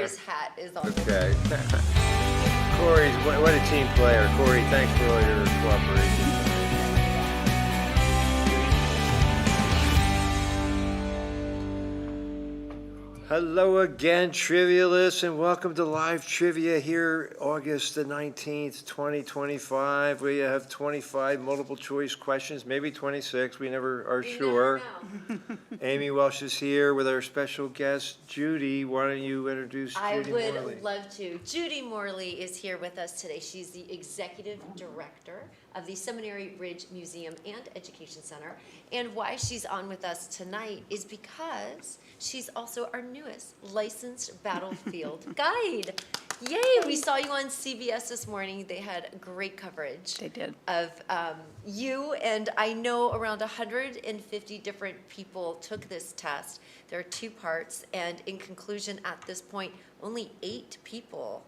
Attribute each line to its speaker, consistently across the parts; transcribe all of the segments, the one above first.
Speaker 1: Corey's hat is on.
Speaker 2: Okay. Corey, what a team player. Corey, thanks for all your cooperation. Hello again, Trivialists, and welcome to Live Trivia here, August the 19th, 2025. We have 25 multiple choice questions, maybe 26, we never are sure. Amy Welsh is here with our special guest, Judy. Why don't you introduce Judy Morley?
Speaker 1: I would love to. Judy Morley is here with us today. She's the Executive Director of the Seminary Ridge Museum and Education Center. And why she's on with us tonight is because she's also our newest licensed battlefield guide. Yay, we saw you on CBS this morning. They had great coverage.
Speaker 3: They did.
Speaker 1: Of you, and I know around 150 different people took this test. There are two parts, and in conclusion, at this point, only 8 people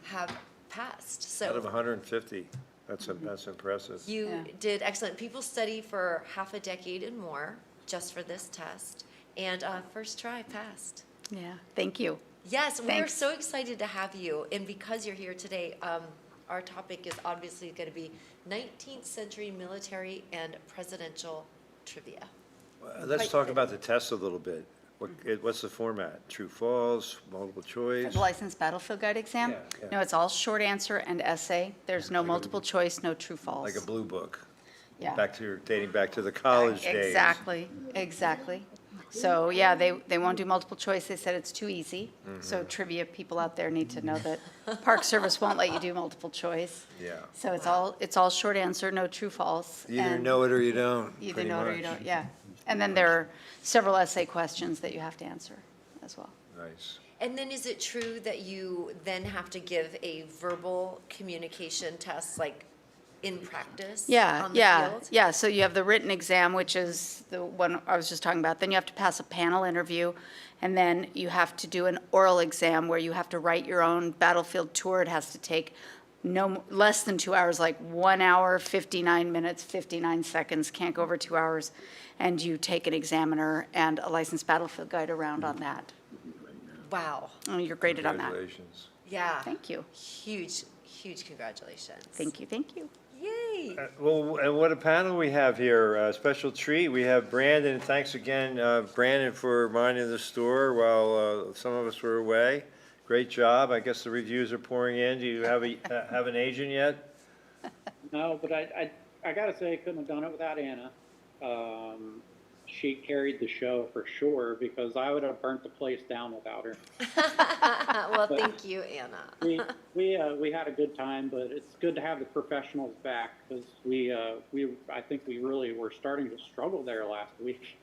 Speaker 1: have passed. So
Speaker 2: Out of 150, that's impressive.
Speaker 1: you did excellent. People study for half a decade and more just for this test, and first try passed.
Speaker 3: Yeah, thank you.
Speaker 1: Yes, we're
Speaker 3: Thanks.
Speaker 1: so excited to have you, and because you're here today, our topic is obviously going to be 19th century military and presidential trivia.
Speaker 2: Let's talk about the test a little bit. What's the format? True, false, multiple choice?
Speaker 3: The licensed battlefield guide exam?
Speaker 2: Yeah.
Speaker 3: No, it's all short answer and essay. There's no multiple choice, no true false.
Speaker 2: Like a blue book?
Speaker 3: Yeah.
Speaker 2: Dating back to the college days.
Speaker 3: Exactly. So, yeah, they won't do multiple choice. They said it's too easy. So trivia people out there need to know that Park Service won't let you do multiple choice.
Speaker 2: Yeah.
Speaker 3: So it's all short answer, no true false.
Speaker 2: You either
Speaker 3: and
Speaker 2: know it or you don't.
Speaker 3: Either
Speaker 2: pretty
Speaker 3: know it or you
Speaker 2: much.
Speaker 3: don't, yeah. And then there are several essay questions that you have to answer as well.
Speaker 2: Nice.
Speaker 1: And then is it true that you then have to give a verbal communication test, like in practice? On the field?
Speaker 3: Yeah. So you have the written exam, which is the one I was just talking about. Then you have to pass a panel interview. And then you have to do an oral exam where you have to write your own battlefield tour. It has to take no less than 2 hours, like 1 hour, 59 minutes, 59 seconds, can't go over 2 hours. And you take an examiner and a licensed battlefield guide around on that.
Speaker 1: Wow.
Speaker 3: And you're graded on that.
Speaker 2: Congratulations.
Speaker 1: Yeah.
Speaker 3: Thank you.
Speaker 1: Huge congratulations.
Speaker 3: Thank you.
Speaker 1: Yay.
Speaker 2: Well, and what a panel we have here. A special treat. We have Brandon. Thanks again, Brandon, for minding the store while some of us were away. Great job. I guess the reviews are pouring in. Do you have have an agent yet?
Speaker 4: No, but I got to say, I couldn't have done it without Anna. She carried the show for sure because I would have burnt the place down without her.
Speaker 1: Well, thank you, Anna.
Speaker 4: We had a good time, but it's good to have the professionals back because I think we really were starting to struggle there last week.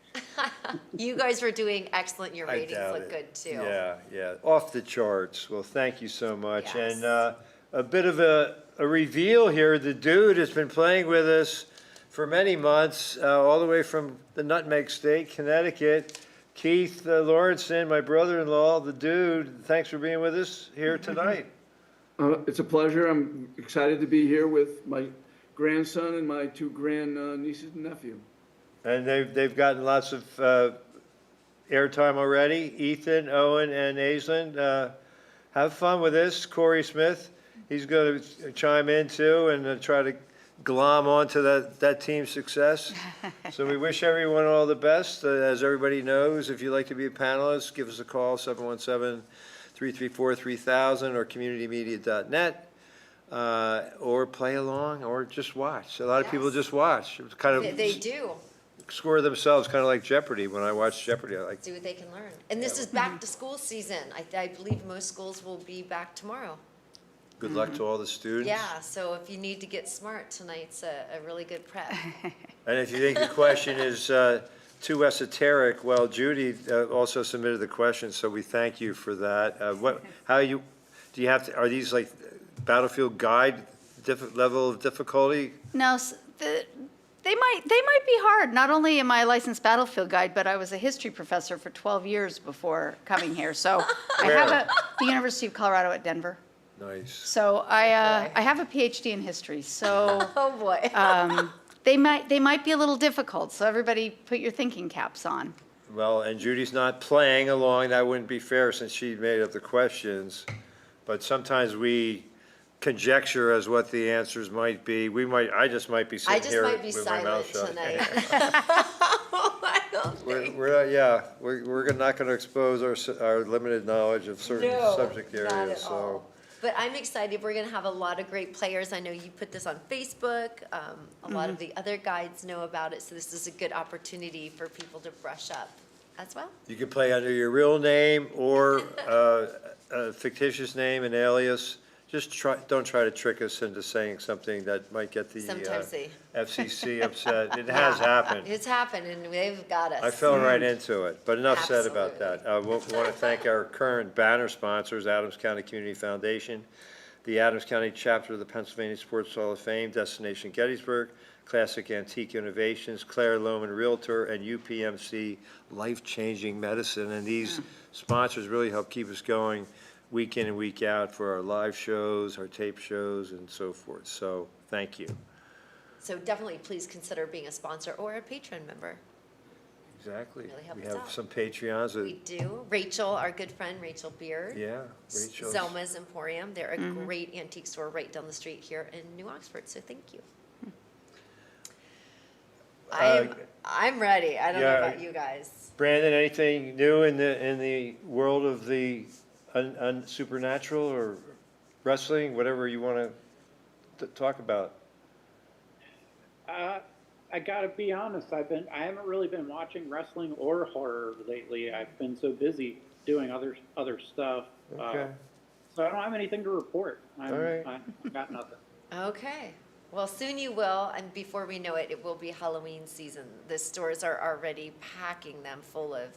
Speaker 1: You guys were doing excellent. Your
Speaker 2: I
Speaker 1: ratings
Speaker 2: doubt
Speaker 1: look
Speaker 2: it.
Speaker 1: good too.
Speaker 2: Yeah. Off the charts. Well, thank you so much.
Speaker 1: Yes.
Speaker 2: And a bit of a reveal here. The dude has been playing with us for many months, all the way from the Nutmeg State, Connecticut. Keith Lawrenson, my brother-in-law, the dude, thanks for being with us here tonight.
Speaker 5: It's a pleasure. I'm excited to be here with my grandson and my 2 grandnieces and nephew.
Speaker 2: And they've gotten lots of airtime already. Ethan, Owen, and Aislinn. Have fun with this. Corey Smith, he's going to chime in too and try to glom onto that team's success. So we wish everyone all the best. As everybody knows, if you'd like to be a panelist, give us a call, 717-334-3000 or communitymedia.net, or play along or just watch. A lot of people just watch. It's kind of
Speaker 1: They do.
Speaker 2: score themselves, kind of like Jeopardy. When I watch Jeopardy, I like.
Speaker 1: See what they can learn. And this is back to school season. I believe most schools will be back tomorrow.
Speaker 2: Good luck to all the students.
Speaker 1: Yeah, so if you need to get smart, tonight's a really good prep.
Speaker 2: And if you think the question is too esoteric, well, Judy also submitted the question, so we thank you for that. Do you have to, are these like battlefield guide level of difficulty?
Speaker 3: No, they might be hard. Not only am I a licensed battlefield guide, but I was a history professor for 12 years before coming here. So I have the University of Colorado at Denver.
Speaker 2: Nice.
Speaker 3: So I have a PhD in history. So
Speaker 1: Oh, boy.
Speaker 3: they might be a little difficult. So everybody put your thinking caps on.
Speaker 2: Well, and Judy's not playing along, that wouldn't be fair since she made up the questions. But sometimes we conjecture as what the answers might be. I just might be
Speaker 1: I
Speaker 2: sitting
Speaker 1: just
Speaker 2: here
Speaker 1: might be
Speaker 2: with my mouth
Speaker 1: silent
Speaker 2: shut.
Speaker 1: tonight. I don't think.
Speaker 2: We're not gonna expose our limited knowledge of certain
Speaker 1: No,
Speaker 2: subject
Speaker 1: not
Speaker 2: areas,
Speaker 1: at
Speaker 2: so.
Speaker 1: all. But I'm excited. We're gonna have a lot of great players. I know you put this on Facebook. A lot of the other guides know about it, so this is a good opportunity for people to brush up as well.
Speaker 2: You can play under your real name or a fictitious name, an alias. Just don't try to trick us into saying something that might get the
Speaker 1: Sometimes they,
Speaker 2: FCC upset. It has happened.
Speaker 1: it's happened and they've got us.
Speaker 2: I fell right into it, but enough said about that.
Speaker 1: Absolutely.
Speaker 2: We want to thank our current banner sponsors, Adams County Community Foundation, the Adams County Chapter of the Pennsylvania Sports Hall of Fame, Destination Gettysburg, Classic Antique Innovations, Claire Lohman Realtor, and UPMC Life Changing Medicine. And these sponsors really help keep us going week in and week out for our live shows, our tape shows, and so forth. So, thank you.
Speaker 1: So definitely please consider being a sponsor or a patron member.
Speaker 2: Exactly.
Speaker 1: Really help
Speaker 2: We
Speaker 1: us
Speaker 2: have
Speaker 1: out.
Speaker 2: some Patreons that,
Speaker 1: We do. Rachel, our good friend, Rachel Beard.
Speaker 2: yeah, Rachel.
Speaker 1: Zelma's Emporium. They're a great antique store right down the street here in New Oxford, so thank you. I'm ready. I don't know
Speaker 2: yeah,
Speaker 1: about you guys.
Speaker 2: Brandon, anything new in the world of the supernatural or wrestling, whatever you want to talk about?
Speaker 4: I gotta be honest, I haven't really been watching wrestling or horror lately. I've been so busy doing other stuff.
Speaker 2: Okay.
Speaker 4: So I don't have anything to report.
Speaker 2: All right.
Speaker 4: I got nothing.
Speaker 1: Okay. Well, soon you will, and before we know it, it will be Halloween season. The stores are already packing them full of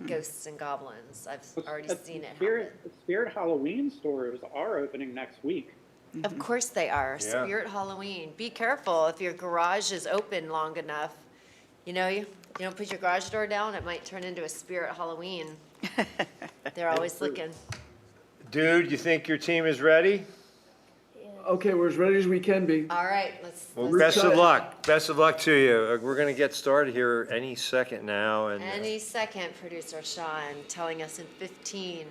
Speaker 1: ghosts and goblins. I've already seen it happen.
Speaker 4: Spirit Halloween stores are opening next week.
Speaker 1: Of course they are.
Speaker 2: Yeah.
Speaker 1: Spirit Halloween. Be careful if your garage is open long enough. You know, you don't put your garage door down, it might turn into a Spirit Halloween. They're always looking.
Speaker 2: Dude, you think your team is ready?
Speaker 5: Okay, we're as ready as we can be.
Speaker 1: All right, let's
Speaker 2: Well,
Speaker 5: We're
Speaker 2: best of
Speaker 5: excited.
Speaker 2: luck. Best of luck to you. We're going to get started here any second now, and
Speaker 1: any second, producer Sean, telling us in 15.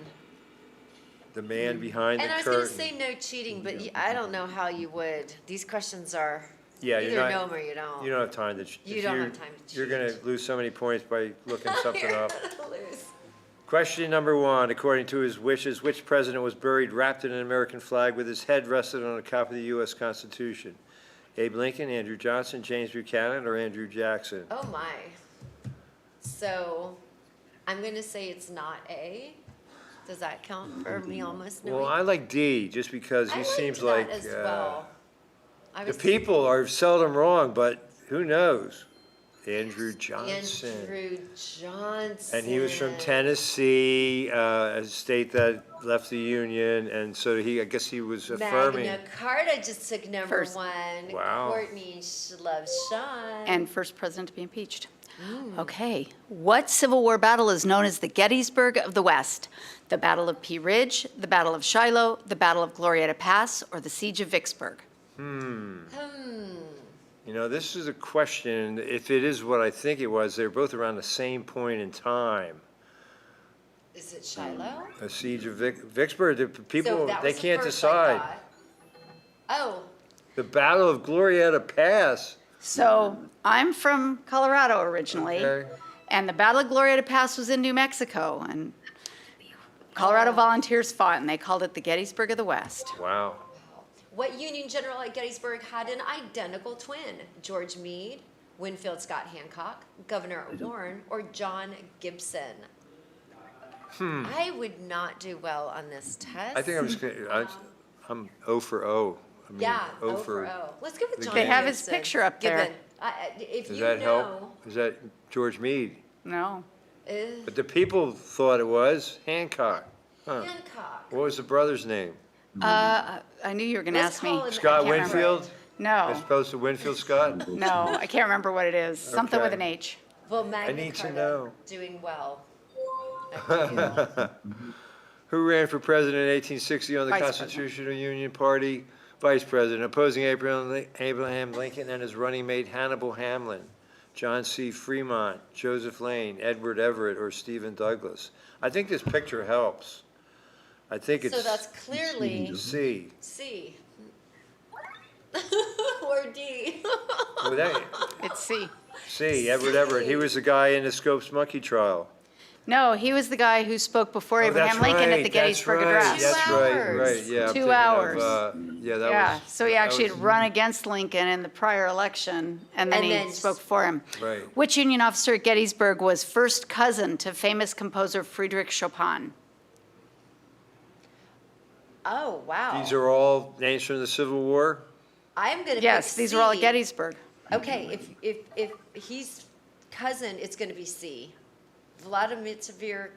Speaker 2: the man behind
Speaker 1: And I
Speaker 2: the
Speaker 1: was gonna
Speaker 2: curtain.
Speaker 1: say no cheating, but I don't know how you would. These questions are,
Speaker 2: Yeah,
Speaker 1: either
Speaker 2: you're
Speaker 1: know
Speaker 2: not,
Speaker 1: them or you don't.
Speaker 2: you don't have time to.
Speaker 1: You don't have time to
Speaker 2: You're going
Speaker 1: cheat.
Speaker 2: to lose so many points by looking something
Speaker 1: You're
Speaker 2: up.
Speaker 1: gonna lose.
Speaker 2: Question number one, according to his wishes, which president was buried wrapped in an American flag with his head rested on a copy of the U.S. Constitution? Abe Lincoln, Andrew Johnson, James Buchanan, or Andrew Jackson?
Speaker 1: Oh my. So, I'm gonna say it's not A. Does that count for me almost knowing?
Speaker 2: Well, I like D, just because he
Speaker 1: I
Speaker 2: seems
Speaker 1: liked
Speaker 2: like,
Speaker 1: that as well. I
Speaker 2: the
Speaker 1: was-
Speaker 2: people are seldom wrong, but who knows? Andrew Johnson.
Speaker 1: Andrew Johnson.
Speaker 2: And he was from Tennessee, a state that left the Union, and so I guess he was affirming.
Speaker 1: Magna Carta just took number
Speaker 3: First.
Speaker 1: one.
Speaker 2: Wow.
Speaker 1: Courtney loves Sean.
Speaker 3: And first president to be impeached. Okay. What Civil War battle is known as the Gettysburg of the West? The Battle of Pea Ridge, the Battle of Shiloh, the Battle of Glorieta Pass, or the Siege of Vicksburg?
Speaker 2: You know, this is a question, if it is what I think it was, they're both around the same point in time.
Speaker 1: Is it Shiloh?
Speaker 2: A siege of Vicksburg, the
Speaker 1: So
Speaker 2: people,
Speaker 1: that
Speaker 2: they
Speaker 1: was the
Speaker 2: can't
Speaker 1: first I
Speaker 2: decide.
Speaker 1: thought. Oh,
Speaker 2: The Battle of Glorieta Pass.
Speaker 3: So I'm from Colorado originally,
Speaker 2: Okay.
Speaker 3: and the Battle of Glorieta Pass was in New Mexico, and Colorado volunteers fought, and they called it the Gettysburg of the West.
Speaker 2: Wow.
Speaker 1: what Union general at Gettysburg had an identical twin? George Meade, Winfield Scott Hancock, Governor Warren, or John Gibson? I would not do well on this test.
Speaker 2: I think I'm just gonna, I'm O for O. I mean,
Speaker 1: Yeah,
Speaker 2: O
Speaker 1: O for O. Let's go with
Speaker 2: the
Speaker 1: John
Speaker 2: They
Speaker 1: Gibson.
Speaker 3: have his picture up there.
Speaker 1: Gibbon. If
Speaker 2: Does
Speaker 1: you
Speaker 2: that
Speaker 1: know,
Speaker 2: help? Is that George Meade?
Speaker 3: No.
Speaker 2: But the people thought it was Hancock.
Speaker 1: Hancock.
Speaker 2: What was the brother's name?
Speaker 3: I knew you were going to
Speaker 1: Let's
Speaker 3: ask me.
Speaker 1: call him-
Speaker 2: Scott
Speaker 1: I can't remember.
Speaker 2: Winfield? As
Speaker 3: No,
Speaker 2: opposed to Winfield Scott?
Speaker 3: no, I can't remember what it is. Something with
Speaker 2: Okay.
Speaker 3: an H.
Speaker 1: Well, Magna
Speaker 2: need to
Speaker 1: Carta,
Speaker 2: know.
Speaker 1: doing well.
Speaker 2: Who ran for president in 1860 on the
Speaker 3: Vice
Speaker 2: Constitutional Union Party? Vice President, opposing Abraham Lincoln and his running mate Hannibal Hamlin. John C. Fremont, Joseph Lane, Edward Everett, or Stephen Douglas. I think this picture helps. I think
Speaker 1: So that's
Speaker 2: it's
Speaker 1: clearly
Speaker 2: C.
Speaker 1: C. Or D.
Speaker 2: Well, that,
Speaker 3: It's C.
Speaker 2: C, Edward Everett. He was the guy in the Scopes Monkey trial.
Speaker 3: No, he was the guy who spoke before
Speaker 2: Oh,
Speaker 3: Abraham
Speaker 2: that's
Speaker 3: Lincoln at
Speaker 2: right,
Speaker 3: the
Speaker 2: that's
Speaker 3: Gettysburg
Speaker 2: right,
Speaker 3: Address.
Speaker 2: That's
Speaker 1: 2
Speaker 2: right,
Speaker 1: hours.
Speaker 2: right, yeah. I'm
Speaker 3: 2
Speaker 2: thinking of,
Speaker 3: hours.
Speaker 2: Yeah, that
Speaker 3: Yeah,
Speaker 2: was.
Speaker 3: so he
Speaker 2: that
Speaker 3: actually had
Speaker 2: was-
Speaker 3: run against Lincoln in the prior election, and then
Speaker 1: And
Speaker 3: he
Speaker 1: then-
Speaker 3: spoke for him.
Speaker 2: Right.
Speaker 3: Which Union officer at Gettysburg was first cousin to famous composer Friedrich Chopin?
Speaker 1: Oh, wow.
Speaker 2: These are all names from the Civil War?
Speaker 1: I'm gonna pick
Speaker 3: Yes, these are all at
Speaker 1: C.
Speaker 3: Gettysburg.
Speaker 1: Okay, if he's cousin, it's gonna be C. Vladimir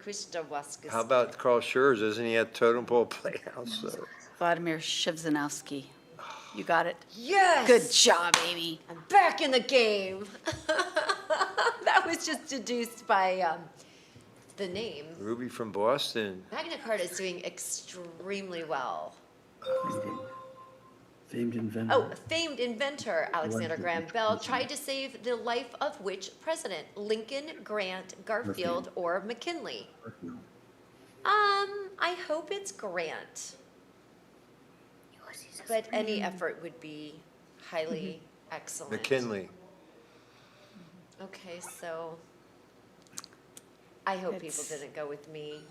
Speaker 1: Krzyzewski.
Speaker 2: How about Carl Schurz? Isn't he at Totem Pole Playhouse? So-
Speaker 3: Vladimir Shivzanowski. You got it.
Speaker 1: Yes!
Speaker 3: Good job, Amy.
Speaker 1: I'm back in the game. That was just deduced by the name.
Speaker 2: Ruby from Boston.
Speaker 1: Magna Carta is doing extremely well.
Speaker 5: Famed inventor.
Speaker 1: Oh, famed inventor Alexander Graham Bell tried to save the life of which president? Lincoln, Grant, Garfield, or McKinley? I hope it's Grant. But any effort would be highly excellent.
Speaker 2: McKinley.
Speaker 1: Okay, so I hope people
Speaker 3: It's-
Speaker 1: didn't go with me.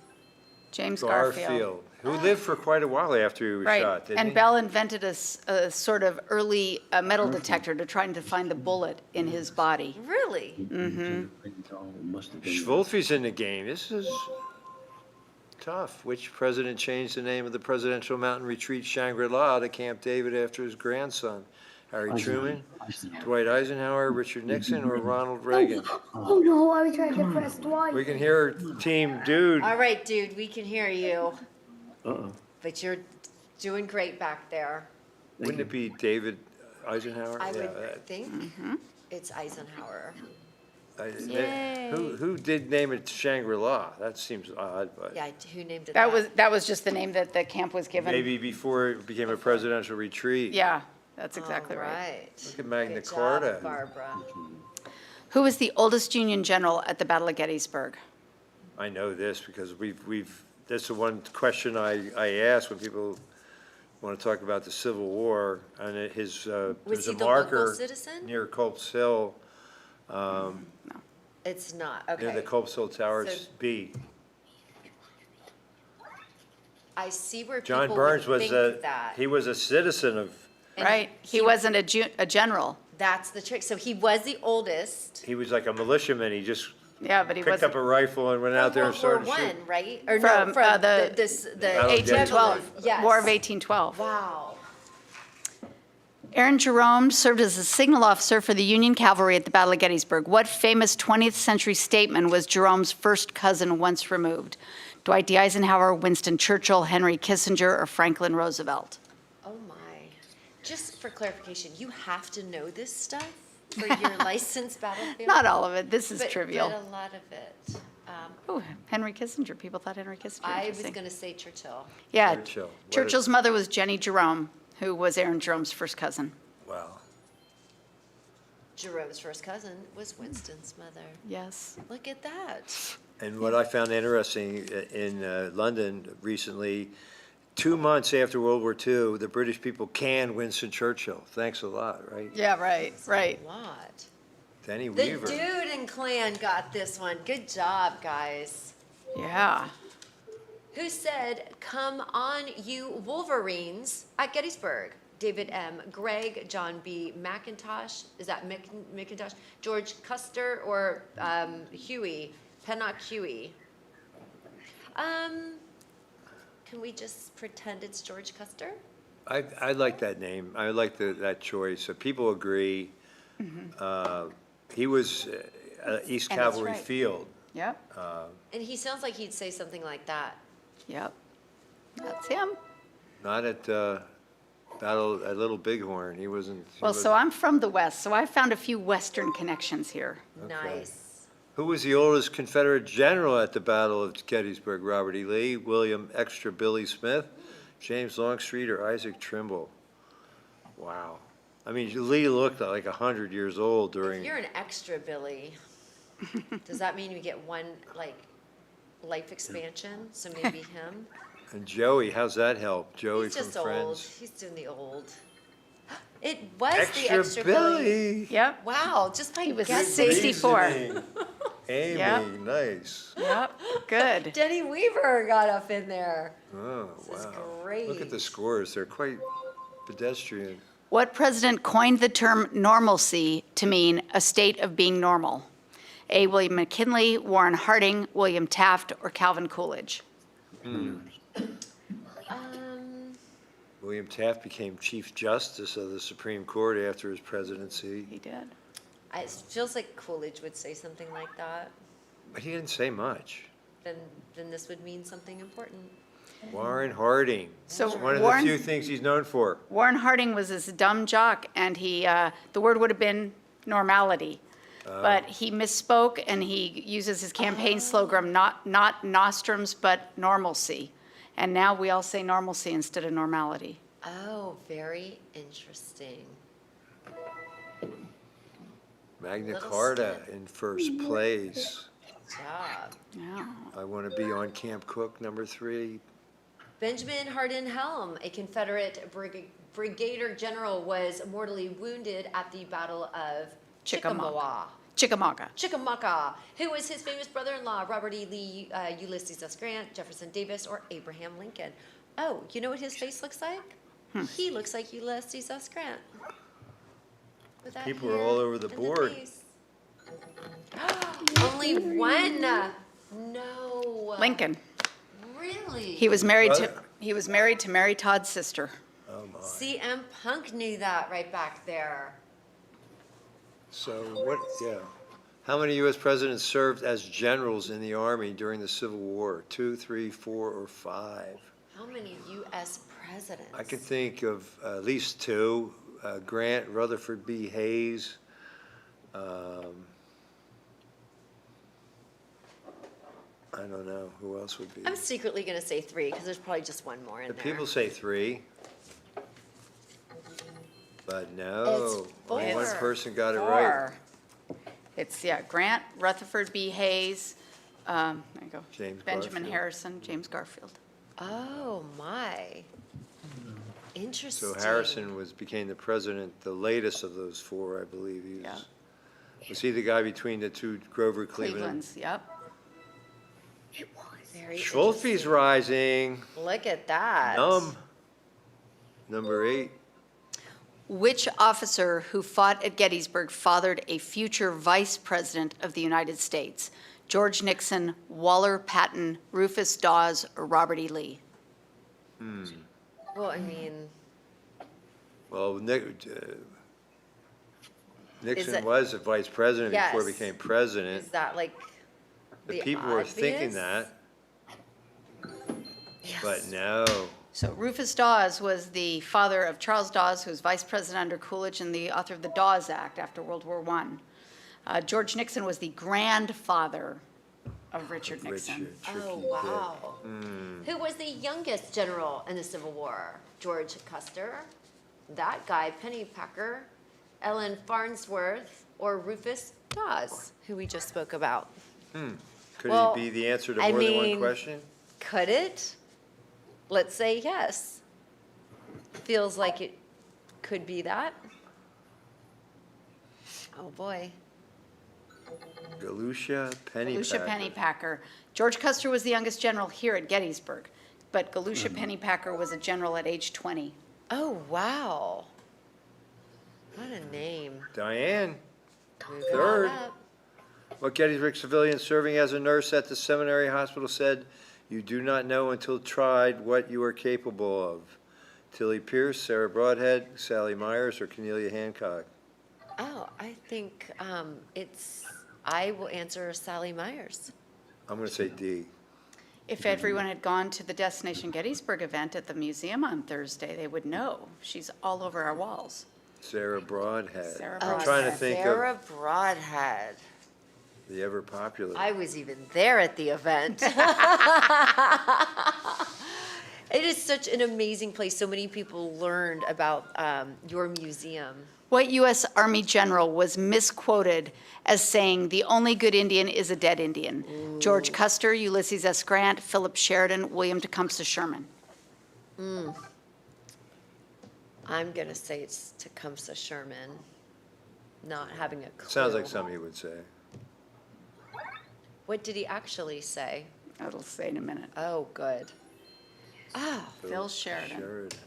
Speaker 3: James Garfield.
Speaker 2: Garfield, who lived for quite a while after he was
Speaker 3: Right,
Speaker 2: shot, didn't
Speaker 3: and
Speaker 2: he?
Speaker 3: Bell invented a sort of early metal detector to try to find the bullet in his body.
Speaker 1: Really?
Speaker 2: Schwolfe's in the game. This is tough. Which president changed the name of the presidential mountain retreat Shangri-La to Camp David after his grandson? Harry Truman, Dwight Eisenhower, Richard Nixon, or Ronald Reagan?
Speaker 6: Oh no, I tried to press twice.
Speaker 2: We can hear Team Dude.
Speaker 1: All right, dude, we can hear you,
Speaker 5: Uh-oh.
Speaker 1: but you're doing great back there.
Speaker 2: Wouldn't it be David Eisenhower?
Speaker 1: I
Speaker 2: Yeah,
Speaker 1: would think it's Eisenhower.
Speaker 3: Yay.
Speaker 2: Who did name it Shangri-La? That seems odd, but
Speaker 1: Yeah, who named it
Speaker 3: That was just the name that the camp was given.
Speaker 2: maybe before it became a presidential retreat.
Speaker 3: Yeah, that's exactly
Speaker 1: All
Speaker 3: right.
Speaker 2: Look at Magna
Speaker 1: Good job,
Speaker 2: Carta.
Speaker 1: Barbara.
Speaker 3: Who was the oldest Union general at the Battle of Gettysburg?
Speaker 2: I know this because that's the one question I ask when people want to talk about the Civil War. And
Speaker 1: Was
Speaker 2: there's
Speaker 1: he
Speaker 2: a
Speaker 1: the local
Speaker 2: marker
Speaker 1: citizen?
Speaker 2: near Culp's Hill,
Speaker 1: It's not,
Speaker 2: near the
Speaker 1: okay.
Speaker 2: Culp's Hill Tower, it's
Speaker 1: So-
Speaker 2: B.
Speaker 1: I see where
Speaker 2: John
Speaker 1: people
Speaker 2: Burns
Speaker 1: would
Speaker 2: was
Speaker 1: think that.
Speaker 2: he was a citizen of,
Speaker 1: And
Speaker 3: Right? He wasn't a general.
Speaker 1: That's the trick. So he was the oldest.
Speaker 2: he was like a militiaman. He just
Speaker 3: Yeah, but he
Speaker 2: picked up
Speaker 3: wasn't.
Speaker 2: a rifle and went out there and
Speaker 1: From World
Speaker 2: started
Speaker 1: War
Speaker 2: shooting.
Speaker 1: I, right? Or
Speaker 3: From,
Speaker 1: no, from
Speaker 3: the-
Speaker 1: the
Speaker 2: Battle of Gettysburg.
Speaker 3: 1812,
Speaker 1: Yes.
Speaker 3: War of 1812.
Speaker 1: Wow.
Speaker 3: Aaron Jerome served as a signal officer for the Union cavalry at the Battle of Gettysburg. What famous 20th century statesman was Jerome's first cousin once removed? Dwight D. Eisenhower, Winston Churchill, Henry Kissinger, or Franklin Roosevelt?
Speaker 1: Oh my. Just for clarification, you have to know this stuff for your licensed battlefield?
Speaker 3: Not all of it. This is
Speaker 1: But
Speaker 3: trivial.
Speaker 1: a lot of it.
Speaker 3: Oh, Henry Kissinger. People thought Henry Kissinger.
Speaker 1: I was
Speaker 3: interesting.
Speaker 1: going to say Churchill.
Speaker 3: Yeah,
Speaker 2: Churchill. What
Speaker 3: Churchill's mother was Jenny Jerome, who was Aaron Jerome's first cousin.
Speaker 2: Wow.
Speaker 1: Jerome's first cousin was Winston's mother.
Speaker 3: Yes.
Speaker 1: Look at that.
Speaker 2: And what I found interesting in London recently, 2 months after World War II, the British people canned Winston Churchill. Thanks a lot, right?
Speaker 3: Yeah, right, right.
Speaker 1: A lot.
Speaker 2: Denny
Speaker 1: The
Speaker 2: Weaver.
Speaker 1: dude and clan got this one. Good job, guys.
Speaker 3: Yeah.
Speaker 1: Who said, "Come on, you Wolverines" at Gettysburg? David M. Gregg, John B. McIntosh, is that McIntosh? George Custer or Huey, Pennock Huey? Can we just pretend it's George Custer?
Speaker 2: I like that name. I like that choice. People agree. He was East
Speaker 3: And that's
Speaker 2: Cavalry
Speaker 3: right.
Speaker 2: Field.
Speaker 3: Yep.
Speaker 1: And he sounds like he'd say something like that.
Speaker 3: Yep. That's him.
Speaker 2: Not at Battle at Little Bighorn. He wasn't.
Speaker 3: Well, so I'm from the West, so I found a few Western connections here.
Speaker 1: Nice.
Speaker 2: Who was the oldest Confederate general at the Battle of Gettysburg? Robert E. Lee, William Extra Billy Smith, James Longstreet, or Isaac Trimble? Wow. I mean, Lee looked like 100 years old
Speaker 1: If
Speaker 2: during,
Speaker 1: you're an extra, Billy, does that mean you get one, like, life expansion? So maybe him?
Speaker 2: and Joey, how's that help? Joey
Speaker 1: He's
Speaker 2: from
Speaker 1: just old.
Speaker 2: Friends.
Speaker 1: He's doing the old. It was the
Speaker 2: Extra
Speaker 1: extra Billy.
Speaker 2: Billy.
Speaker 3: Yep,
Speaker 1: Wow, just by
Speaker 3: He was
Speaker 1: guessing.
Speaker 3: 64.
Speaker 2: Reasoning. Amy,
Speaker 3: Yep.
Speaker 2: nice.
Speaker 3: yep, good.
Speaker 1: Denny Weaver got up in there.
Speaker 2: Oh,
Speaker 1: This is
Speaker 2: wow. Look at the
Speaker 1: great.
Speaker 2: scores. They're quite pedestrian.
Speaker 3: What president coined the term normalcy to mean a state of being normal? A. William McKinley, Warren Harding, William Taft, or Calvin Coolidge?
Speaker 2: William Taft became Chief Justice of the Supreme Court after his presidency,
Speaker 3: He did.
Speaker 1: It feels like Coolidge would say something like that.
Speaker 2: but he didn't say much.
Speaker 1: Then this would mean something important.
Speaker 2: Warren Harding.
Speaker 3: So
Speaker 2: It's one of the
Speaker 3: Warren-
Speaker 2: few things he's known for.
Speaker 3: Warren Harding was this dumb jock, and the word would have been normality. But he misspoke, and he uses his campaign slogan, not nostrums, but normalcy. And now we all say normalcy instead of normality.
Speaker 1: Oh, very interesting.
Speaker 2: Magna
Speaker 1: Little
Speaker 2: Carta in first place.
Speaker 1: Good job.
Speaker 3: Yeah.
Speaker 2: I want to be on Camp Cook, number 3.
Speaker 1: Benjamin Hardin Helm, a Confederate brigadier general, was mortally wounded at the Battle of
Speaker 3: Chickamauga.
Speaker 1: Chickamauga. Who was his famous brother-in-law? Robert E. Lee, Ulysses S. Grant, Jefferson Davis, or Abraham Lincoln? Oh, you know what his face looks like? He looks like Ulysses S. Grant. With that
Speaker 2: People are
Speaker 1: hair
Speaker 2: all over the
Speaker 1: and
Speaker 2: board.
Speaker 1: face. Only one. No.
Speaker 3: Lincoln.
Speaker 1: Really?
Speaker 3: He was married to
Speaker 2: Brother?
Speaker 3: Mary Todd's sister.
Speaker 2: Oh, my.
Speaker 1: CM Punk knew that right back there.
Speaker 2: So what, yeah. How many U.S. presidents served as generals in the Army during the Civil War? 2, 3, 4, or 5?
Speaker 1: How many U.S. presidents?
Speaker 2: I can think of at least 2. Grant, Rutherford B. Hayes. I don't know. Who else would be?
Speaker 1: I'm secretly going to say 3 because there's probably just one more in
Speaker 2: The
Speaker 1: there.
Speaker 2: people say 3. But no,
Speaker 1: It's
Speaker 2: only one
Speaker 1: 4.
Speaker 2: person got it right.
Speaker 3: It's, Grant, Rutherford B. Hayes, there you go.
Speaker 2: James
Speaker 3: Benjamin
Speaker 2: Garfield.
Speaker 3: Harrison, James Garfield.
Speaker 1: Oh, my. Interesting.
Speaker 2: So Harrison became the president, the latest of those 4, I believe.
Speaker 3: Yeah.
Speaker 2: Was he the guy between the 2 Grover Cleveland?
Speaker 3: Cleveland's, yep.
Speaker 1: Very
Speaker 2: Schwolfie's
Speaker 1: interesting.
Speaker 2: rising.
Speaker 1: Look at that.
Speaker 2: Number 8.
Speaker 3: Which officer who fought at Gettysburg fathered a future vice president of the United States? George Nixon, Waller Patton, Rufus Dawes, or Robert E. Lee?
Speaker 1: Well, I mean,
Speaker 2: Well, Nixon
Speaker 1: it-
Speaker 2: was the vice president before he
Speaker 1: Yes.
Speaker 2: became president.
Speaker 1: is that like
Speaker 2: The people were thinking
Speaker 1: obvious?
Speaker 2: that, but no.
Speaker 3: So Rufus Dawes was the father of Charles Dawes, who was vice president under Coolidge and the author of the Dawes Act after World War I. George Nixon was the grandfather of Richard Nixon.
Speaker 2: Richard, tricky
Speaker 1: Oh,
Speaker 2: pick.
Speaker 1: wow. Who was the youngest general in the Civil War? George Custer, that guy, Pennypacker, Ellen Farnsworth, or Rufus Dawes, who we just spoke about?
Speaker 2: Could
Speaker 1: Well,
Speaker 2: he be the answer to
Speaker 1: I
Speaker 2: more than one
Speaker 1: mean-
Speaker 2: question?
Speaker 1: Could it? Let's say yes. Feels like it could be that. Oh, boy.
Speaker 2: Galusha Pennypacker.
Speaker 3: Galusha Pennypacker. George Custer was the youngest general here at Gettysburg, but Galusha Pennypacker was a general at age 20.
Speaker 1: Oh, wow. What a name.
Speaker 2: Diane.
Speaker 1: Moving
Speaker 2: Third.
Speaker 1: on up.
Speaker 2: What Gettysburg civilian serving as a nurse at the seminary hospital said, "You do not know until tried what you are capable of." Tilly Pierce, Sarah Broadhead, Sally Myers, or Cornelia Hancock?
Speaker 1: Oh, I think I will answer Sally Myers.
Speaker 2: I'm going to say D.
Speaker 3: If everyone had gone to the Destination Gettysburg event at the museum on Thursday, they would know. She's all over our walls.
Speaker 2: Sarah Broadhead.
Speaker 3: Sarah
Speaker 2: I'm trying to
Speaker 3: Broadhead.
Speaker 2: think
Speaker 1: Sarah
Speaker 2: of
Speaker 1: Broadhead.
Speaker 2: the ever popular.
Speaker 1: I was even there at the event. It is such an amazing place. So many people learned about your museum.
Speaker 3: What U.S. Army general was misquoted as saying, "The only good Indian is a dead Indian"? George Custer, Ulysses S. Grant, Philip Sheridan, William Tecumseh Sherman.
Speaker 1: I'm going to say it's Tecumseh Sherman, not having a clue.
Speaker 2: Sounds like something he would say.
Speaker 1: What did he actually say?
Speaker 3: I'll say in a minute.
Speaker 1: Oh, good. Oh,
Speaker 3: Phil Sheridan.
Speaker 2: Sheridan.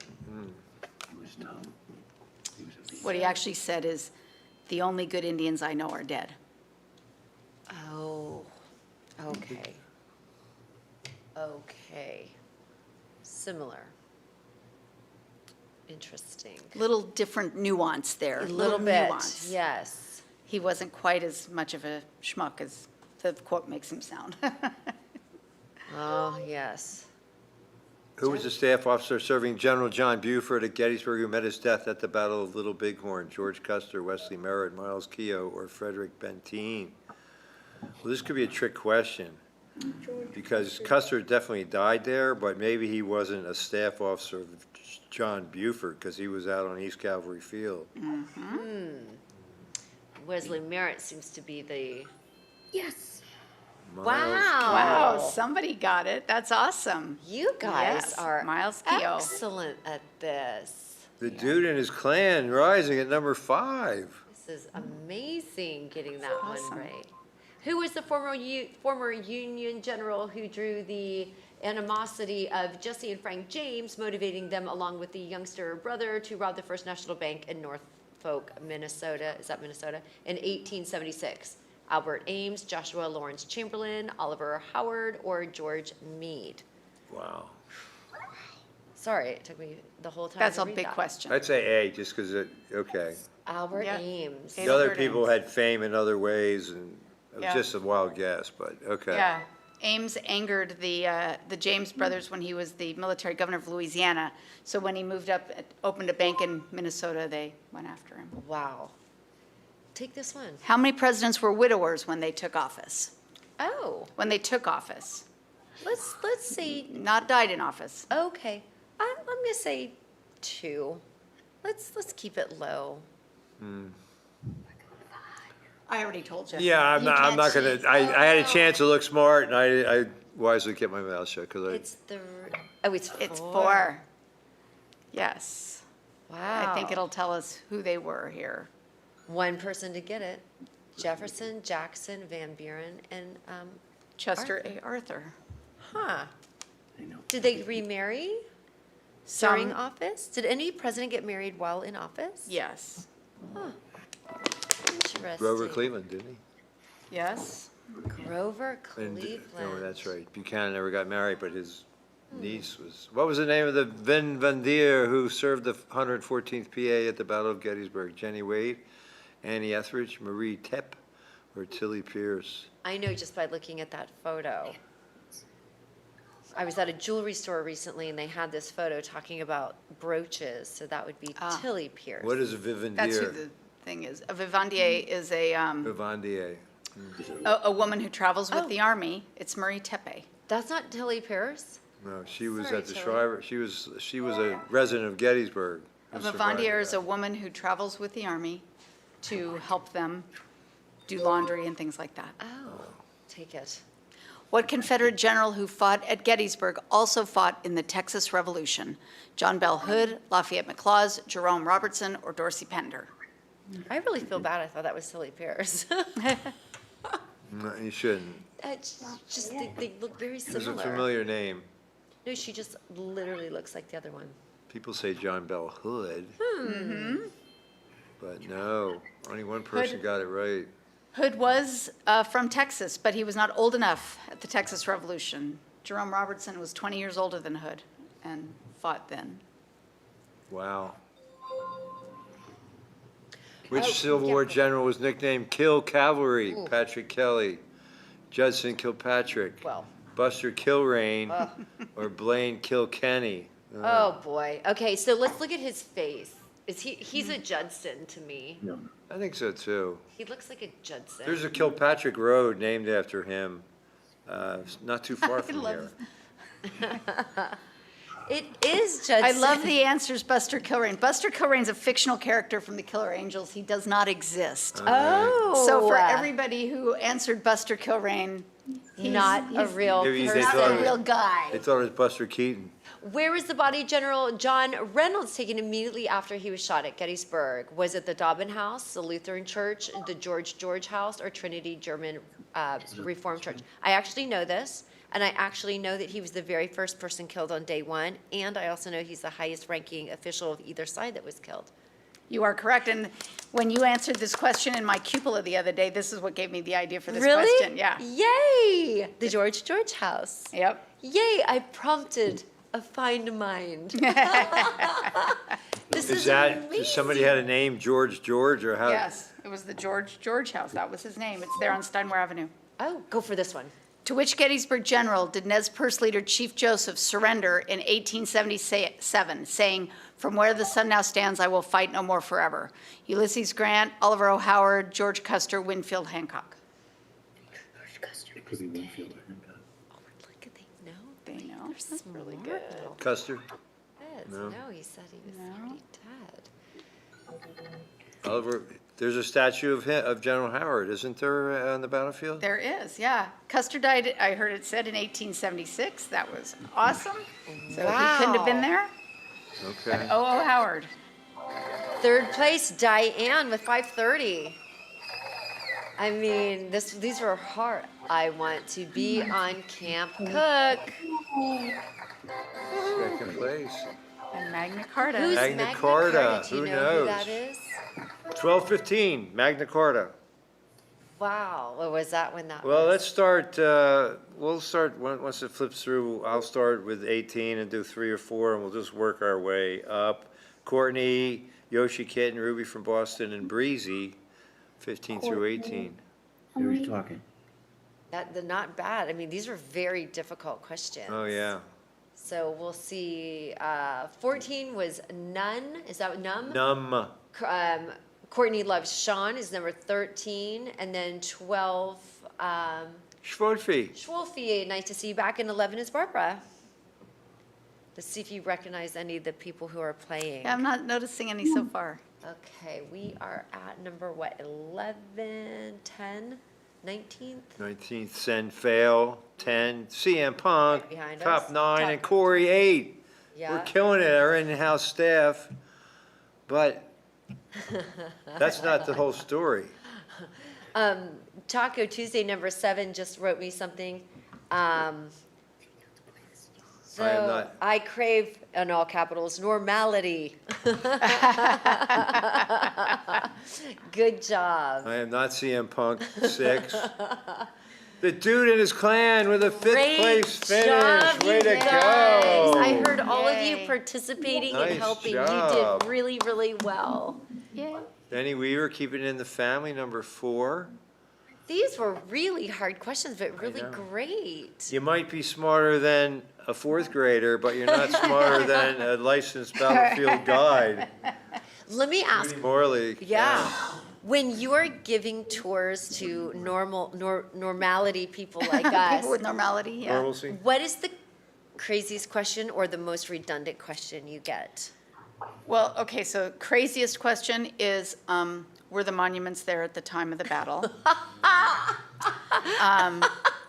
Speaker 3: What he actually said is, "The only good Indians I know are dead."
Speaker 1: oh, okay. Okay. Similar. Interesting.
Speaker 3: Little different nuance there.
Speaker 1: A little bit,
Speaker 3: nuance.
Speaker 1: yes.
Speaker 3: He wasn't quite as much of a schmuck as the quote makes him sound.
Speaker 1: Oh, yes.
Speaker 2: Who was the staff officer serving General John Buford at Gettysburg who met his death at the Battle of Little Bighorn? George Custer, Wesley Merritt, Miles Keogh, or Frederick Benteen? Well, this could be a trick question, because Custer definitely died there, but maybe he wasn't a staff officer of John Buford, because he was out on East Cavalry Field.
Speaker 1: Wesley Merritt seems to be the,
Speaker 6: Yes.
Speaker 2: Miles
Speaker 3: Wow, somebody got it. That's awesome.
Speaker 1: you guys
Speaker 3: Yes,
Speaker 1: are
Speaker 3: Miles Keogh.
Speaker 1: excellent at this.
Speaker 2: The dude and his clan rising at number 5.
Speaker 1: This is amazing getting that
Speaker 3: Awesome.
Speaker 1: one right. Who was the former Union general who drew the animosity of Jesse and Frank James, motivating them along with the youngster brother to rob the First National Bank in Norfolk, Minnesota? Is that Minnesota? In 1876. Albert Ames, Joshua Lawrence Chamberlain, Oliver Howard, or George Meade?
Speaker 2: Wow.
Speaker 1: Sorry, it took me the whole time
Speaker 3: That's
Speaker 1: to
Speaker 3: a
Speaker 1: read
Speaker 3: big
Speaker 1: that.
Speaker 3: question.
Speaker 2: I'd say A, just because okay.
Speaker 1: Albert
Speaker 3: Yeah.
Speaker 1: Ames.
Speaker 3: Ames.
Speaker 2: The other
Speaker 3: Albert
Speaker 2: people
Speaker 3: Ames.
Speaker 2: had fame in other ways, and it was
Speaker 3: Yeah.
Speaker 2: just a wild guess, but okay.
Speaker 3: Yeah. Ames angered the James brothers when he was the military governor of Louisiana. So when he moved up, opened a bank in Minnesota, they went after him.
Speaker 1: Wow. Take this one.
Speaker 3: How many presidents were widowers when they took office?
Speaker 1: Oh,
Speaker 3: When they took office,
Speaker 1: let's say,
Speaker 3: not died in office.
Speaker 1: okay. I'm gonna say 2. Let's keep it low.
Speaker 3: I already told you.
Speaker 2: Yeah, I'm
Speaker 1: You
Speaker 2: not
Speaker 1: can't
Speaker 2: gonna,
Speaker 1: cheat.
Speaker 2: I had a chance to look smart, and I wisely kept my mouth shut, because
Speaker 1: It's it's 4.
Speaker 3: It's 4. Yes.
Speaker 1: Wow.
Speaker 3: I think it'll tell us who they were here.
Speaker 1: One person to get it. Jefferson, Jackson, Van Buren, and,
Speaker 3: Chester A. Arthur.
Speaker 1: huh. Did they remarry during
Speaker 3: Some,
Speaker 1: office? Did any president get married while in office?
Speaker 3: yes.
Speaker 1: Interesting.
Speaker 2: Grover Cleveland, didn't he?
Speaker 3: Yes.
Speaker 1: Grover
Speaker 2: And-
Speaker 1: Cleveland.
Speaker 2: Oh, that's right. Buchanan never got married, but his niece was, what was the name of the Vin Vandier who served the 114th PA at the Battle of Gettysburg? Jenny Wade, Annie Etheridge, Marie Tepp, or Tilly Pierce?
Speaker 1: I know just by looking at that photo. I was at a jewelry store recently and they had this photo talking about brooches, so that would be
Speaker 3: Ah.
Speaker 1: Tilly Pierce.
Speaker 2: What is a Vivandier?
Speaker 3: That's who the thing is. A vivandier is
Speaker 2: Vivandier.
Speaker 3: a woman who travels with
Speaker 1: Oh.
Speaker 3: the army. It's Marie Tepe.
Speaker 1: That's not Tilly Pierce?
Speaker 2: No, she was
Speaker 1: Sorry,
Speaker 2: at the
Speaker 1: Tilly.
Speaker 2: Shriver, she was a resident of Gettysburg.
Speaker 3: A
Speaker 2: who survived
Speaker 3: vivandier is
Speaker 2: that.
Speaker 3: a woman who travels with the army to help them do laundry and things like that.
Speaker 1: Oh, take it.
Speaker 3: What Confederate general who fought at Gettysburg also fought in the Texas Revolution? John Bell Hood, Lafayette McLaws, Jerome Robertson, or Dorsey Pender?
Speaker 1: I really feel bad. I thought that was Tilly Pierce.
Speaker 2: No, you shouldn't.
Speaker 1: It's just, they look very
Speaker 2: It's a
Speaker 1: similar.
Speaker 2: familiar name.
Speaker 1: No, she just literally looks like the other one.
Speaker 2: People say John Bell Hood. But no, only one person
Speaker 3: Hood.
Speaker 2: got it right.
Speaker 3: Hood was from Texas, but he was not old enough at the Texas Revolution. Jerome Robertson was 20 years older than Hood and fought then.
Speaker 2: Wow. Which
Speaker 1: Oh,
Speaker 2: Civil
Speaker 1: yeah.
Speaker 2: War general was nicknamed Kill Cavalry? Patrick Kelly, Judson Kilpatrick,
Speaker 1: Well.
Speaker 2: Buster Kilrain, or Blaine Kilkenny?
Speaker 1: Oh, boy. Okay, so let's look at his face. He's a Judson to me.
Speaker 2: I think so too.
Speaker 1: He looks like a Judson.
Speaker 2: There's a Kilpatrick Road named after him, not too far from
Speaker 3: love-
Speaker 2: here.
Speaker 1: It is Judge.
Speaker 3: I love the answers, Buster Kilrain. Buster Kilrain's a fictional character from the Killer Angels. He does not exist.
Speaker 1: Oh.
Speaker 3: So for everybody who answered Buster Kilrain, he's
Speaker 1: Not a real
Speaker 2: Maybe they
Speaker 1: person.
Speaker 3: not
Speaker 2: thought
Speaker 3: a
Speaker 2: it-
Speaker 3: real guy.
Speaker 2: They thought it was Buster Keaton.
Speaker 1: Where was the body General John Reynolds taken immediately after he was shot at Gettysburg? Was it the Dobbin House, the Lutheran Church, the George House, or Trinity German Reformed Church? I actually know this, and I actually know that he was the very first person killed on day one, and I also know he's the highest ranking official of either side that was killed.
Speaker 3: You are correct. And when you answered this question in my cupola the other day, this is what gave me the idea for this
Speaker 1: Really?
Speaker 3: question. Yeah.
Speaker 1: Yay! The George House.
Speaker 3: Yep.
Speaker 1: Yay! I prompted a fine mind. This is amazing.
Speaker 2: Somebody had a name, George, or how?
Speaker 3: Yes, it was the George House. That was his name. It's there on Steinway Avenue.
Speaker 1: Oh, go for this one.
Speaker 3: To which Gettysburg general did Nez Perce leader Chief Joseph surrender in 1877, saying, "From where the sun now stands, I will fight no more forever"? Ulysses Grant, Oliver O. Howard, George Custer, Winfield Hancock.
Speaker 5: It could be Winfield or Hancock.
Speaker 1: Look at they know.
Speaker 3: They know.
Speaker 1: They're
Speaker 3: That's
Speaker 1: smart
Speaker 3: really good.
Speaker 1: little
Speaker 2: Custer?
Speaker 1: kids.
Speaker 2: No.
Speaker 1: No, he said he was already dead.
Speaker 2: Oliver, there's a statue of General Howard, isn't there, on the battlefield?
Speaker 3: There is, yeah. Custer died, I heard it said, in 1876. That was awesome. So he couldn't have been there.
Speaker 2: Okay.
Speaker 3: O.O. Howard.
Speaker 1: Third place, Diane with 530. I mean, these were hard. I want to be on Camp Cook.
Speaker 2: Second place.
Speaker 3: And Magna Carta.
Speaker 1: Who's
Speaker 2: Magna
Speaker 1: Magna
Speaker 2: Carta?
Speaker 1: Carta? Do you
Speaker 2: Who
Speaker 1: know
Speaker 2: knows?
Speaker 1: who that is?
Speaker 2: 12:15, Magna Carta.
Speaker 1: Wow, what was that when that
Speaker 2: Well,
Speaker 1: was?
Speaker 2: let's start, we'll start, once it flips through, I'll start with 18 and do 3 or 4, and we'll just work our way up. Courtney, Yoshi Kitten, Ruby from Boston, and Breezy, 15 through 18.
Speaker 5: Who's talking?
Speaker 1: They're not bad. I mean, these were very difficult questions.
Speaker 2: Oh, yeah.
Speaker 1: So we'll see. 14 was None. Is that Numb?
Speaker 2: Numb.
Speaker 1: Courtney Loves Sean is number 13. And then 12,
Speaker 2: Schwolfi.
Speaker 1: Schwolfie, nice to see you back. And 11 is Barbara. Let's see if you recognize any of the people who are playing.
Speaker 3: Yeah, I'm not noticing any so far.
Speaker 1: Okay, we are at number what, 11, 10, 19th?
Speaker 2: 19th, Send Fail, 10, CM Punk,
Speaker 1: Right behind
Speaker 2: top
Speaker 1: us.
Speaker 2: 9,
Speaker 1: Top-
Speaker 2: and Corey, 8.
Speaker 1: Yeah.
Speaker 2: We're killing it, our in-house staff. But that's not the whole story.
Speaker 1: Taco Tuesday, number 7, just wrote me something. So
Speaker 2: not-
Speaker 1: I crave, in all capitals, normality. Good job.
Speaker 2: I am not CM Punk, 6. The dude and his clan with a 5th
Speaker 1: Great
Speaker 2: place finish.
Speaker 1: job,
Speaker 2: Way
Speaker 1: you
Speaker 2: to
Speaker 1: guys.
Speaker 2: go.
Speaker 1: I heard all of you
Speaker 3: Yay.
Speaker 1: participating
Speaker 2: Nice
Speaker 1: and helping. You
Speaker 2: job.
Speaker 1: did really, really well.
Speaker 3: Yeah.
Speaker 2: Benny Weaver, keeping it in the family, number 4.
Speaker 1: These were really hard questions, but really
Speaker 2: know.
Speaker 1: great.
Speaker 2: You might be smarter than a 4th grader, but you're not smarter than a licensed battlefield guide.
Speaker 1: Let me ask,
Speaker 2: Rudy Morley.
Speaker 1: yeah, when you're giving tours to normality people like us,
Speaker 3: People with normality, yeah.
Speaker 2: Normalcy.
Speaker 1: what is the craziest question or the most redundant question you get?
Speaker 3: Well, okay, so craziest question is, were the monuments there at the time of the battle?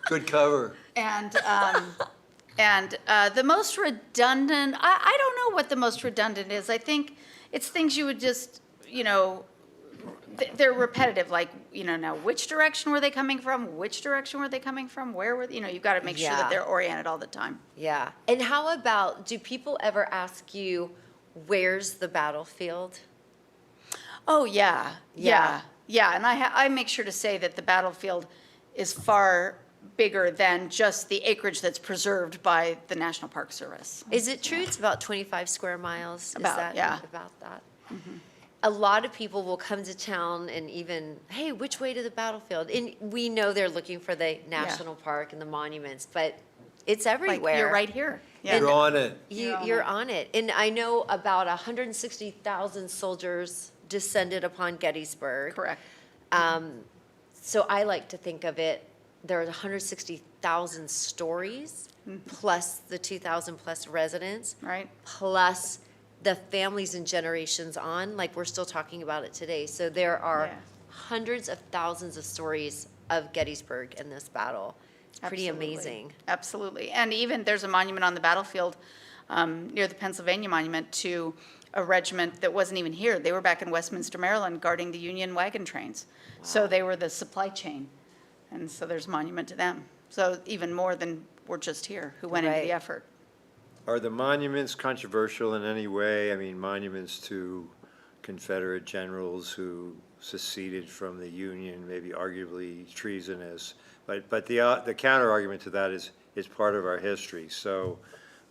Speaker 2: Good cover.
Speaker 3: And the most redundant, I don't know what the most redundant is. I think it's things you would just, they're repetitive, like, now which direction were they coming from? Which direction were they coming from? Where were, you've got to make sure
Speaker 1: Yeah.
Speaker 3: that they're oriented all the time.
Speaker 1: Yeah. And how about, do people ever ask you, where's the battlefield?
Speaker 3: Oh, yeah,
Speaker 1: Yeah.
Speaker 3: yeah. And I make sure to say that the battlefield is far bigger than just the acreage that's preserved by the National Park Service.
Speaker 1: Is it true it's about 25 square miles? Is
Speaker 3: About,
Speaker 1: that
Speaker 3: yeah.
Speaker 1: about that? A lot of people will come to town and even, hey, which way to the battlefield? And we know they're looking for the national park and the monuments, but it's
Speaker 3: Like,
Speaker 1: everywhere.
Speaker 3: you're right here. Yeah.
Speaker 2: You're on it.
Speaker 1: You're on it. And I know about 160,000 soldiers descended upon Gettysburg.
Speaker 3: Correct.
Speaker 1: So I like to think of it there are 160,000 stories, plus the 2,000 plus residents,
Speaker 3: Right?
Speaker 1: plus the families and generations on, like we're still talking about it today. So there are
Speaker 3: Yeah.
Speaker 1: hundreds of thousands of stories of Gettysburg in this battle. It's pretty
Speaker 3: Absolutely.
Speaker 1: amazing.
Speaker 3: Absolutely. And even there's a monument on the battlefield near the Pennsylvania Monument to a regiment that wasn't even here. They were back in Westminster, Maryland, guarding the Union wagon trains. So they were the supply chain. And so there's a monument to them. So even more than were just here, who went into
Speaker 1: Right.
Speaker 3: the effort.
Speaker 2: Are the monuments controversial in any way? I mean, monuments to Confederate generals who seceded from the Union, maybe arguably treasonous. But the counter argument to that is part of our history. So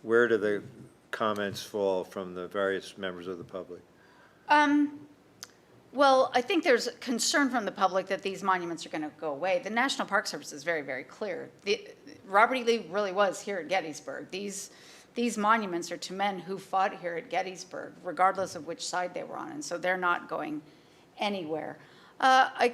Speaker 2: where do the comments fall from the various members of the public?
Speaker 3: Well, I think there's concern from the public that these monuments are going to go away. The National Park Service is very, very clear. Robert E. Lee really was here at Gettysburg. These monuments are to men who fought here at Gettysburg, regardless of which side they were on, and so they're not going anywhere. I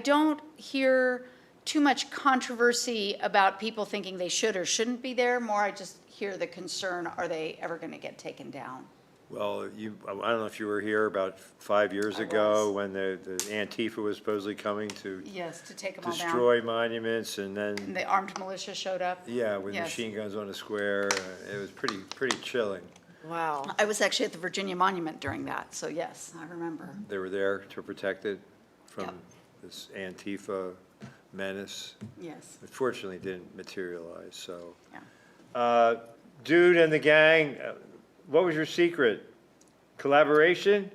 Speaker 3: don't hear too much controversy about people thinking they should or shouldn't be there. More, I just hear the concern, are they ever going to get taken down?
Speaker 2: Well, I don't know if you were here about 5 years
Speaker 3: I
Speaker 2: ago
Speaker 3: was.
Speaker 2: when the Antifa was supposedly coming to
Speaker 3: Yes, to take them all down.
Speaker 2: destroy monuments, and
Speaker 3: And
Speaker 2: then,
Speaker 3: the armed militia showed up.
Speaker 2: yeah, with
Speaker 3: Yes.
Speaker 2: machine guns on the square. It was pretty chilling.
Speaker 1: Wow.
Speaker 3: I was actually at the Virginia Monument during that, so yes, I remember.
Speaker 2: They were there to protect it from
Speaker 3: Yep.
Speaker 2: this Antifa menace.
Speaker 3: Yes,
Speaker 2: Unfortunately, didn't materialize, so.
Speaker 3: yeah.
Speaker 2: Dude and the gang, what was your secret? Collaboration?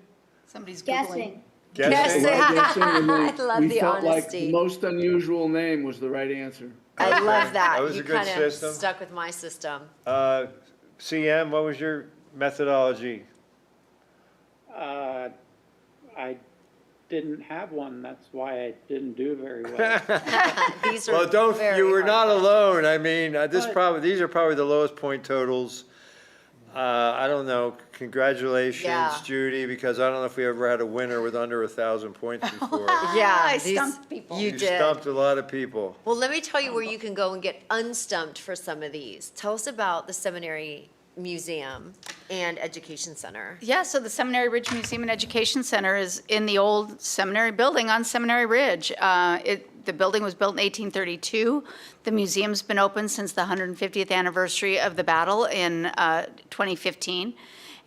Speaker 3: Somebody's Googling.
Speaker 6: Guessing.
Speaker 2: Guessing?
Speaker 1: I love
Speaker 5: We
Speaker 1: the
Speaker 5: felt like
Speaker 1: honesty.
Speaker 5: the most unusual name was the right answer.
Speaker 1: I love that.
Speaker 2: That was
Speaker 1: You
Speaker 2: a good
Speaker 1: kinda
Speaker 2: system.
Speaker 1: stuck with my system.
Speaker 2: CM, what was your methodology?
Speaker 4: I didn't have one, that's why I didn't do very well.
Speaker 1: These are
Speaker 2: Well,
Speaker 1: very
Speaker 2: you were
Speaker 1: hard
Speaker 2: not
Speaker 1: questions.
Speaker 2: alone. I mean,
Speaker 4: But-
Speaker 2: these are probably the lowest point totals. I don't know. Congratulations,
Speaker 1: Yeah.
Speaker 2: Judy, because I don't know if we ever had a winner with under 1,000 points before.
Speaker 1: Yeah,
Speaker 3: I
Speaker 1: these-
Speaker 3: stumped people.
Speaker 1: You
Speaker 2: You
Speaker 1: did.
Speaker 2: stumped a lot of people.
Speaker 1: Well, let me tell you where you can go and get unstumped for some of these. Tell us about the Seminary Museum and Education Center.
Speaker 3: Yeah, so the Seminary Ridge Museum and Education Center is in the old seminary building on Seminary Ridge. The building was built in 1832. The museum's been open since the 150th anniversary of the battle in 2015.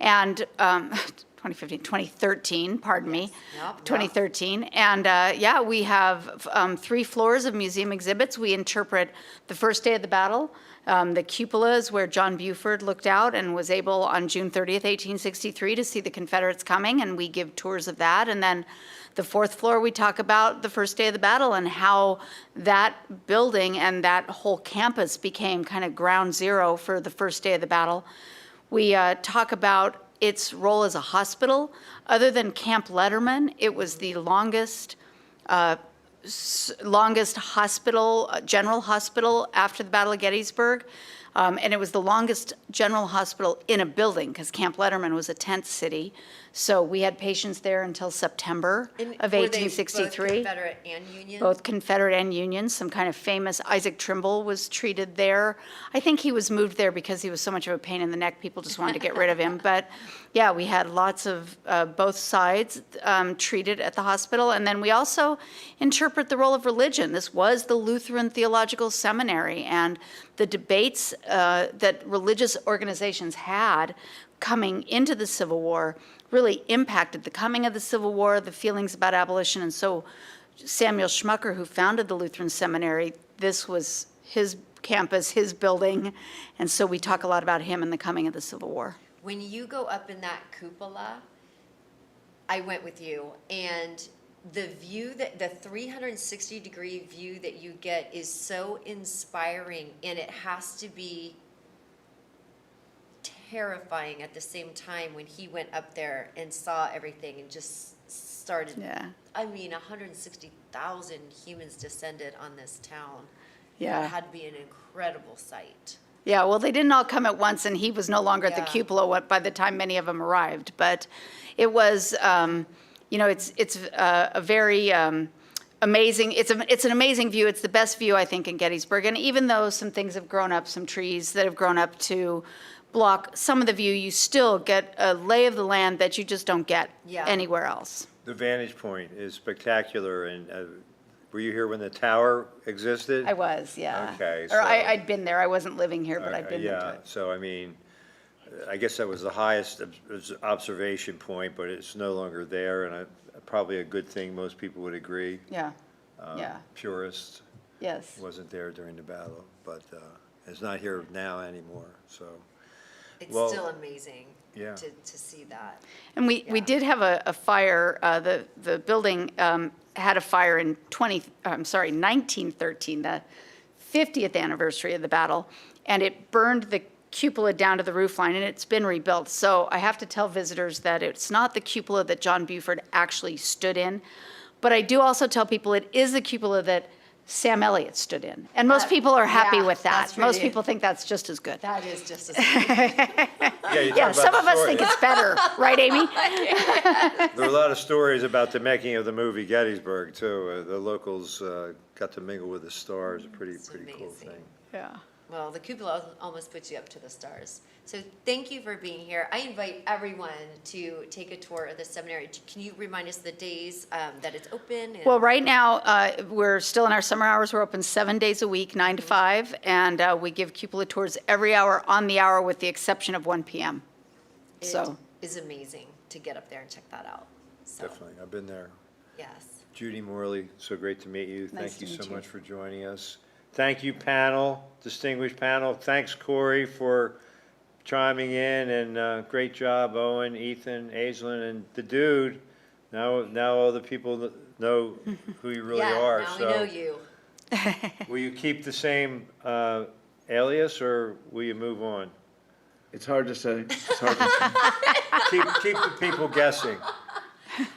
Speaker 3: And 2013, pardon me.
Speaker 1: Yep,
Speaker 3: 2013. And yeah, we have 3 floors of museum exhibits. We interpret the first day of the battle. The cupola is where John Buford looked out and was able on June 30th, 1863 to see the Confederates coming, and we give tours of that. And then the 4th floor, we talk about the first day of the battle and how that building and that whole campus became kind of ground zero for the first day of the battle. We talk about its role as a hospital. Other than Camp Letterman, it was the longest hospital, general hospital after the Battle of Gettysburg. And it was the longest general hospital in a building because Camp Letterman was a tent city. So we had patients there until September
Speaker 1: And
Speaker 3: of
Speaker 1: were they
Speaker 3: 1863.
Speaker 1: both Confederate and Union?
Speaker 3: Both Confederate and Union. Some kind of famous Isaac Trimble was treated there. I think he was moved there because he was so much of a pain in the neck, people just wanted to get rid of him. But yeah, we had lots of both sides treated at the hospital. And then we also interpret the role of religion. This was the Lutheran Theological Seminary, and the debates that religious organizations had coming into the Civil War really impacted the coming of the Civil War, the feelings about abolition. And so Samuel Schmucker, who founded the Lutheran Seminary, this was his campus, his building. And so we talk a lot about him and the coming of the Civil War.
Speaker 1: When you go up in that cupola, I went with you, and the view that the 360-degree view that you get is so inspiring, and it has to be terrifying at the same time when he went up there and saw everything and just started.
Speaker 3: Yeah.
Speaker 1: I mean, 160,000 humans descended on this town.
Speaker 3: Yeah.
Speaker 1: It had to be an incredible sight.
Speaker 3: Yeah, well, they didn't all come at once, and he was no longer at the
Speaker 1: Yeah.
Speaker 3: cupola by the time many of them arrived. But it was, it's a very amazing. It's an amazing view. It's the best view, I think, in Gettysburg. And even though some things have grown up, some trees that have grown up to block some of the view, you still get a lay of the land that you just don't get
Speaker 1: Yeah.
Speaker 3: anywhere else.
Speaker 2: The vantage point is spectacular, and were you here when the tower existed?
Speaker 3: I was, yeah.
Speaker 2: Okay,
Speaker 3: Or
Speaker 2: so-
Speaker 3: I'd been there. I wasn't living here, but I'd been into
Speaker 2: Yeah,
Speaker 3: it.
Speaker 2: so I mean, I guess that was the highest observation point, but it's no longer there, and probably a good thing, most people would agree.
Speaker 3: Yeah, yeah,
Speaker 2: Purists
Speaker 3: yes.
Speaker 2: wasn't there during the battle, but it's not here now anymore, so,
Speaker 1: It's
Speaker 2: Well,
Speaker 1: still amazing
Speaker 2: yeah.
Speaker 1: to see that.
Speaker 3: And we
Speaker 1: Yeah.
Speaker 3: did have a fire, the building had a fire in 1913, the 50th anniversary of the battle, and it burned the cupola down to the roof line, and it's been rebuilt. So I have to tell visitors that it's not the cupola that John Buford actually stood in, but I do also tell people it is the cupola that Sam Elliott stood in. And most people are happy
Speaker 1: yeah,
Speaker 3: with that.
Speaker 1: that's
Speaker 3: Most
Speaker 1: pretty-
Speaker 3: people think that's just as good.
Speaker 1: That is just a,
Speaker 2: Yeah, you
Speaker 3: Yeah,
Speaker 2: talk
Speaker 3: some
Speaker 2: about
Speaker 3: of us
Speaker 2: story.
Speaker 3: think it's better, right, Amy?
Speaker 2: There are a lot of stories about the making of the movie Gettysburg, too. The locals got to mingle with the stars, a pretty cool
Speaker 1: amazing.
Speaker 2: thing.
Speaker 3: Yeah.
Speaker 1: well, the cupola almost puts you up to the stars. So thank you for being here. I invite everyone to take a tour of the seminary. Can you remind us the days that it's open? and-
Speaker 3: Well, right now, we're still in our summer hours. We're open 7 days a week, 9 to 5, and we give cupola tours every hour on the hour with the exception of 1 p.m.
Speaker 1: It
Speaker 3: So,
Speaker 1: is amazing to get up there and check that out. So,
Speaker 2: Definitely, I've been there.
Speaker 1: yes.
Speaker 2: Judy Morley, so great to meet you.
Speaker 3: Nice
Speaker 2: Thank you
Speaker 3: to
Speaker 2: so
Speaker 3: meet you.
Speaker 2: much for joining us. Thank you, panel, distinguished panel. Thanks, Corey, for chiming in, and great job, Owen, Ethan, Aislinn, and the dude. Now all the people know who you really are,
Speaker 1: Yeah, now
Speaker 2: so.
Speaker 1: we know you.
Speaker 2: Will you keep the same alias, or will you move on?
Speaker 5: It's hard to say. It's hard to say.
Speaker 2: Keep the people guessing.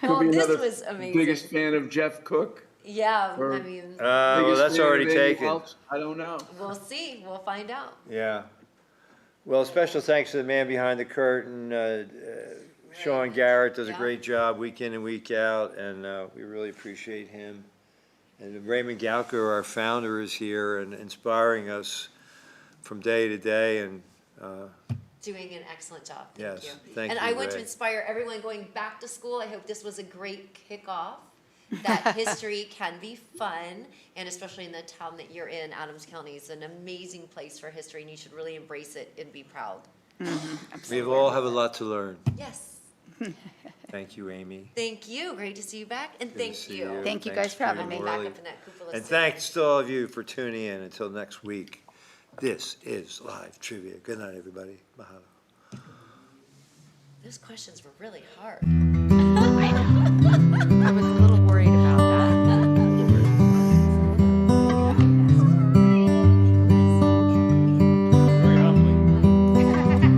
Speaker 1: Well,
Speaker 5: Could be
Speaker 1: this
Speaker 5: another
Speaker 1: was amazing.
Speaker 5: biggest fan of Jeff Cook.
Speaker 1: Yeah,
Speaker 5: Or-
Speaker 1: I mean,
Speaker 2: Well,
Speaker 5: biggest
Speaker 2: that's
Speaker 5: fan of
Speaker 2: already
Speaker 5: Amy
Speaker 2: taken.
Speaker 5: Welch. I don't know.
Speaker 1: we'll see. We'll find out.
Speaker 2: Yeah. Well, special thanks to the man behind the curtain. Sean Garrett does a
Speaker 1: Yeah.
Speaker 2: great job week in and week out, and we really appreciate him. And Raymond Gauker, our founder, is here and inspiring us from day to day, and
Speaker 1: Doing an excellent job. Thank
Speaker 2: Yes,
Speaker 1: you.
Speaker 2: thank
Speaker 1: And
Speaker 2: you,
Speaker 1: I want to
Speaker 2: Ray.
Speaker 1: inspire everyone going back to school. I hope this was a great kickoff. That history can be fun, and especially in the town that you're in, Adams County is an amazing place for history, and you should really embrace it and be proud.
Speaker 2: we all have a lot to learn.
Speaker 1: Yes.
Speaker 2: Thank you, Amy.
Speaker 1: Thank you. Great to see you back, and
Speaker 2: Good to
Speaker 1: thank
Speaker 2: see
Speaker 1: you.
Speaker 3: Thank you
Speaker 2: Thanks,
Speaker 3: guys for having
Speaker 2: Judy
Speaker 3: me.
Speaker 1: Back
Speaker 2: Morley.
Speaker 1: up in that cupola
Speaker 2: And
Speaker 1: soon.
Speaker 2: thanks to all of you for tuning in. Until next week, this is Live Trivia. Good night, everybody. Mahalo.
Speaker 1: Those questions were really hard.
Speaker 3: I was a little worried about that.
Speaker 2: Very humbling.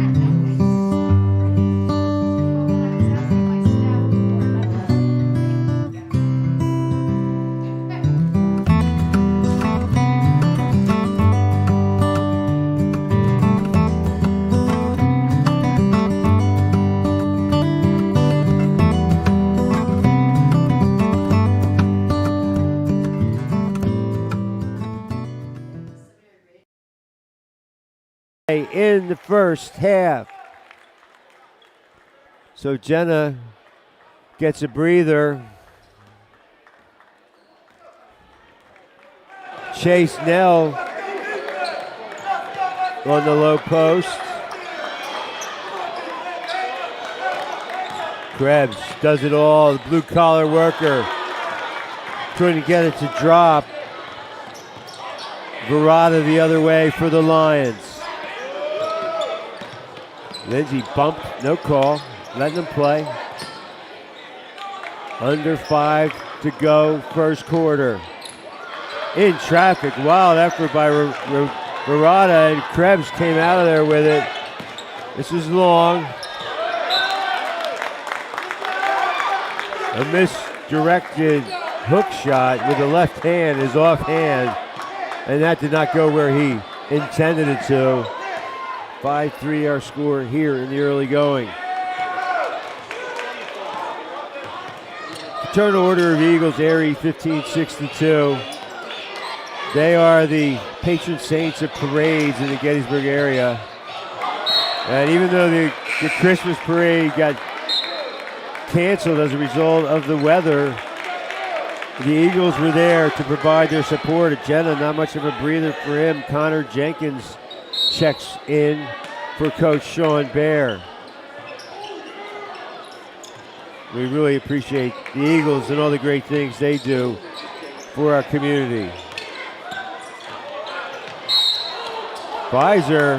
Speaker 7: In the first half. So Jenna gets a breather. Chase Nell on the low post. Krebs does it all. The blue collar worker couldn't get it to drop. Verada the other way for the Lions. Lindsay bumped, no call, letting them play. Under 5 to go, first quarter. In traffic, wild effort by Verada, and Krebs came out of there with it. This is long. A misdirected hook shot with the left hand is offhand, and that did not go where he intended it to. 5-3 our score here in the early going. Fraternal Order of Eagles, Airy 1562. They are the patron saints of parades in the Gettysburg area. And even though the Christmas parade got canceled as a result of the weather, the Eagles were there to provide their support. Jenna, not much of a breather for him. Connor Jenkins checks in for Coach Sean Bear. We really appreciate the Eagles and all the great things they do for our community. Pfizer